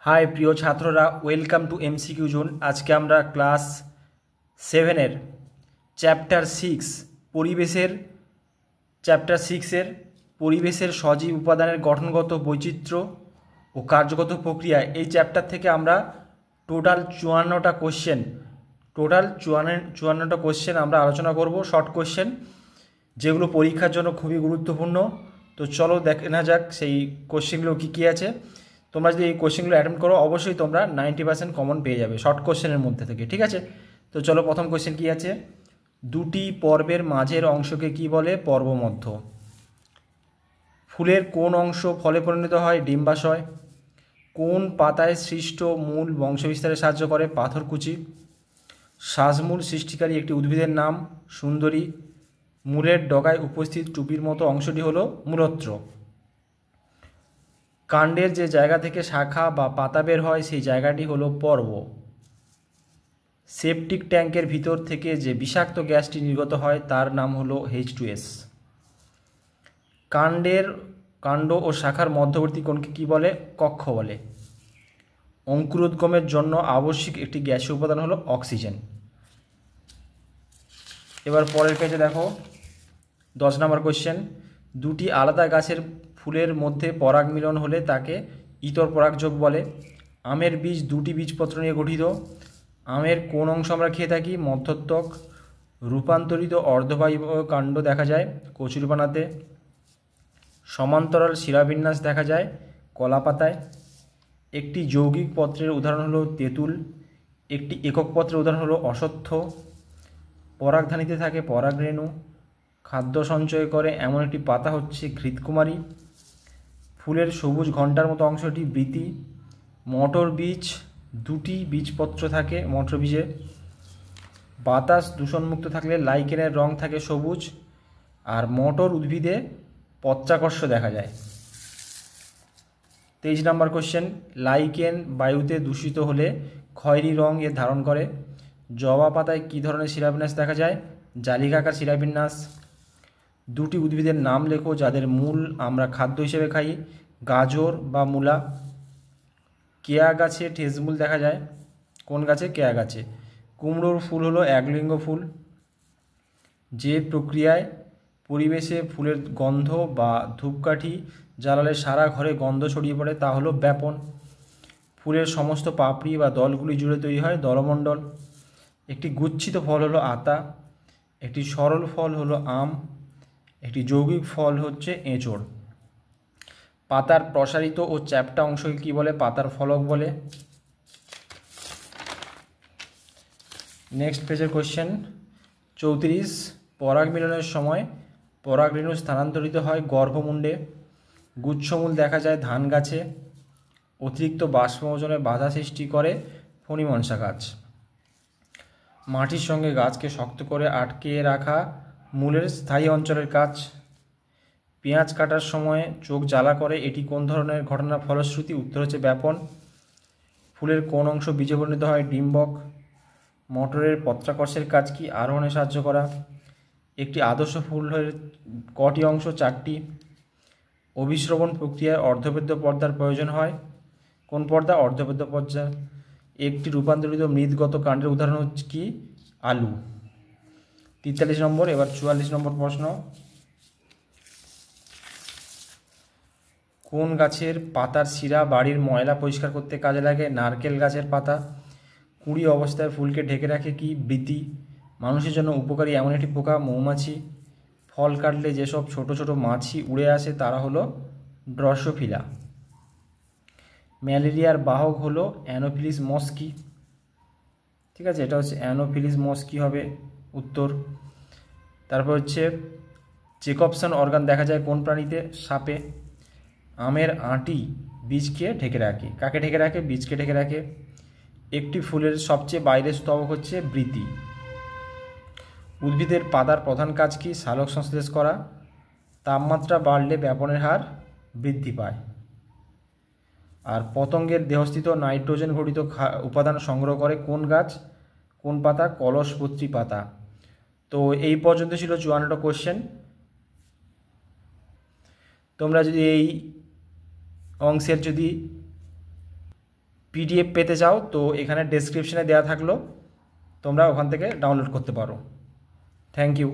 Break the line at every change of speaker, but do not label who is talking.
High প্রিয় ছাত্ররা, welcome to MCQ zone. আজকে আমরা ক্লাস 7-এর চ্যাপ্টার 6 পরিবেশের চ্যাপ্টার 6-এর পরিবেশের সজীব উপাদানের গঠনগত বৈচিত্র্য ও কার্যগত প্রক্রিয়া এই চ্যাপ্টার থেকে আমরা টোটাল 54টা কোশ্চেন আমরা আলোচনা করব। শর্ট কোশ্চেন যেগুলো পরীক্ষার জন্য খুবই গুরুত্বপূর্ণ। তো চলো দেখে না যাক সেই কোশ্চেনগুলো কী আছে। তোমরা যদি এই কোশ্চেনগুলো অ্যাটেম্প করো অবশ্যই তোমরা 90% কমন পেয়ে যাবে শর্ট কোশ্চেনের মধ্যে থেকে, ঠিক আছে? তো চলো প্রথম কোশ্চেন কী আছে। দুটি পর্বের মাঝের অংশকে কি বলে? পর্বমধ্য। ফুলের কোন অংশ ফলে পরিণত হয়? ডিম্বাশয়। কোন পাতায় সৃষ্ট মূল বংশবিস্তারে সাহায্য করে? পাথরকুচি। শ্বাসমূল সৃষ্টিকারী একটি উদ্ভিদের নাম? সুন্দরী। মূলের ডগায় উপস্থিত টুপির মতো অংশটি হলো মূলত্র। কাণ্ডের যে জায়গা থেকে শাখা বা পাতা বের হয় সেই জায়গাটি হলো পর্ব। সেপটিক ট্যাঙ্কের ভিতর থেকে যে বিষাক্ত গ্যাসটি নির্গত হয় তার নাম হলো H2S। কাণ্ড ও শাখার মধ্যবর্তী কোণকে কী বলে? কক্ষ বলে। অঙ্কুরোদ্গমের জন্য আবশ্যিক একটি গ্যাসীয় উপাদান হলো অক্সিজেন। এবার পরের পেজে দেখো 10 নম্বর কোশ্চেন। দুটি আলাদা গাছের ফুলের মধ্যে পরাগ মিলন হলে তাকে ইতর পরাগযোগ বলে। আমের বীজ দুটি বীজপত্র নিয়ে গঠিত। আমের কোন অংশ আমরা খেয়ে থাকি? মধ্যত্বক। রূপান্তরিত অর্ধবায়ু কাণ্ড দেখা যায় কচুরিপানাতে। সমান্তরাল শিরাবিন্যাস দেখা যায় কলাপাতায়। একটি যৌগিক পত্রের উদাহরণ হলো তেঁতুল। একটি একক পত্রের উদাহরণ হলো অশ্বত্থ। পরাগধানীতে থাকে পরাগরেণু। খাদ্য সঞ্চয় করে এমন একটি পাতা হচ্ছে ঘৃতকুমারী। ফুলের সবুজ ঘণ্টার মতো অংশটি বৃতি। মটর বীজ দুটি বীজপত্র থাকে মটর বীজে। বাতাস দূষণমুক্ত থাকলে লাইকেনের রং থাকে সবুজ। আর মটর উদ্ভিদে পত্রাকর্ষ দেখা যায়। 23 নম্বর কোশ্চেন। লাইকেন বায়ুতে দূষিত হলে খয়েরি রং এর ধারণ করে। জবা পাতায় কী ধরনের শিরাবিন্যাস দেখা যায়? জালিকাকার শিরাবিন্যাস। দুটি উদ্ভিদের নাম লেখো যাদের মূল আমরা খাদ্য হিসেবে খাই। গাজর বা মূলা। কেয়া গাছে ঠেসমূল দেখা যায়। কোন গাছে? কেয়া গাছে। কুমড়োর ফুল হলো একলিঙ্গ ফুল। যে প্রক্রিয়ায় পরিবেশে ফুলের গন্ধ বা ধূপকাঠি জ্বালালে সারা ঘরে গন্ধ ছড়িয়ে পড়ে তা হলো ব্যাপন। ফুলের সমস্ত পাপড়ি বা দলগুলি জুড়ে তৈরি হয় দলমণ্ডল। একটি গুচ্ছিত ফল হলো আতা। একটি সরল ফল হলো আম। একটি যৌগিক ফল হচ্ছে এঁচড়। পাতার প্রসারিত ও চ্যাপ্টা অংশকে কী বলে? পাতার ফলক বলে। নেক্সট পেজের কোশ্চেন 34। পরাগ মিলনের সময় পরাগরেণু স্থানান্তরিত হয় গর্ভমুণ্ডে। গুচ্ছমূল দেখা যায় ধান গাছে। অতিরিক্ত বাষ্পমোচনে বাধা সৃষ্টি করে ফণিমনসা গাছ। মাটির সঙ্গে গাছকে শক্ত করে আটকে রাখা মূলের স্থায়ী অঞ্চলের কাজ। পেঁয়াজ কাটার সময় চোখ জ্বালা করে, এটি কোন ধরনের ঘটনার ফলশ্রুতি? উত্তর হচ্ছে ব্যাপন। ফুলের কোন অংশ বীজে পরিণত হয়? ডিম্বক। মটরের পত্রাকর্ষের কাজ কি? আরোহণে সাহায্য করা। একটি আদর্শ ফুলের কটি অংশ? 4টি। অভিস্রবণ প্রক্রিয়ায় অর্ধবেদ্য পর্দার প্রয়োজন হয়। কোন পর্দা? অর্ধবেদ্য পর্দা। একটি রূপান্তরিত মৃদগত কাণ্ডের উদাহরণ হচ্ছে কি? আলু। 43 নম্বর। এবার 44 নম্বর প্রশ্ন। কোন গাছের পাতার শিরা বাড়ির ময়লা পরিষ্কার করতে কাজে লাগে? নারকেল গাছের পাতা। কুঁড়ি অবস্থায় ফুলকে ঢেকে রাখে কি? বৃতি। মানুষের জন্য উপকারী এমন একটি পোকা? মৌমাছি। ফল কাটলে যেসব ছোট ছোট মাছি উড়ে আসে তারা হলো ড্রসোফিলা। ম্যালেরিয়ার বাহক হলো অ্যানোফিলিস মস্কি। ঠিক আছে, এটা হচ্ছে অ্যানোফিলিস মস্কি হবে উত্তর। তারপর হচ্ছে জেকবসন অর্গান দেখা যায় কোন প্রাণীতে? সাপে। আমের আঁটি বীজকে ঢেকে রাখে। কাকে ঢেকে রাখে? বীজকে ঢেকে রাখে। একটি ফুলের সবচেয়ে বাইরের স্তবক হচ্ছে বৃতি। উদ্ভিদের পাতার প্রধান কাজ কি? সালোক সংশ্লেষ করা। তাপমাত্রা বাড়লে ব্যাপনের হার বৃদ্ধি পায়। আর পতঙ্গের দেহস্থিত নাইট্রোজেন ঘটিত উপাদান সংগ্রহ করে কোন গাছ? কোন পাতা? কলসপত্রী পাতা। তো এই পর্যন্ত ছিল 54টা কোশ্চেন। তোমরা যদি এই অংশের যদি পিডিএফ পেতে চাও তো এখানে ডেসক্রিপশনে দেওয়া থাকলো, তোমরা ওখান থেকে ডাউনলোড করতে পারো। Thank you.